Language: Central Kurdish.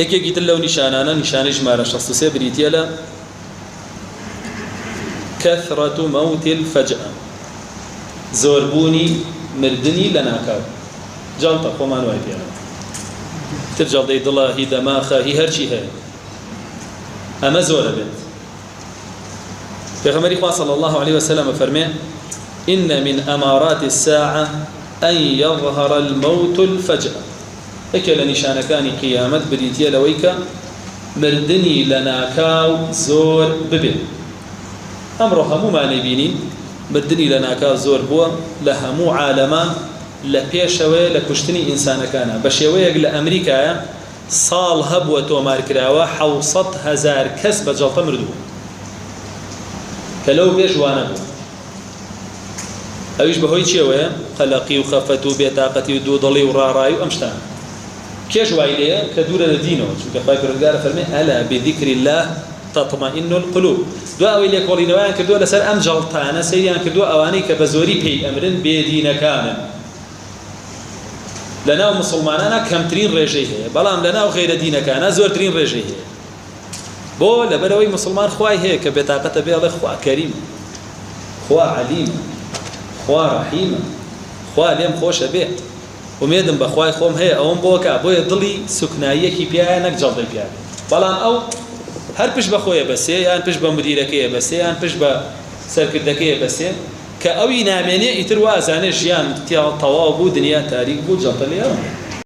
يكي تلو نشانانا نشان جمارة شخص سيبريتيا لا كثرة موت الفجأة زوربوني مردني لناكاو جلطة خمان وايتيا ترجل دي دلا هي دماخة هي هرشي هي أما زورة بنت في خمر صلى الله عليه وسلم فرمي إن من أمارات الساعة أن يظهر الموت الفجأة اكل نشانكاني قيامت بريتيا لويكا مردني لناكاو زور ببن أمرها مو ما نبينين مردني لناكاو زور بوا لهمو عالما لبيشوي لكشتني إنسان كان بشيويق لأمريكا صال هبوة ومار كراوة حوصت هزار كسب جلطة مردو كلو بيجوانا بو أويش بهوي تشيوه قلقي وخفتو بيتاقتي ودوضلي وراراي وأمشتان كيش وايليه كدورة لدينه شو كفاية كردار فرمي ألا بذكر الله تطمئن القلوب دعاء ويليه قولي نوان كردوا لسر أم جلطانا سيريان كردوا أواني كبزوري بي أمرن بيدين كامل لنا مسلمانانا كمترين رجيه بلام لنا وغير دين كان زورترين رجيه بو لبروي مسلمان خواي هيك بطاقة بيض خوا كريم خوا عليم خوا رحيم خوا ليم خوش به وميدم بخواي خوم هي اوم بوكا بو يضلي سكنايه بيا نك جلدي بيا بلام او هر بش بخويا بس يعني بش بمديركيه بس يعني بش بسركدكيه بس كأوي نامني يتروى زاني جيان تواو بو دنيا تاريخ بو جلطة اليوم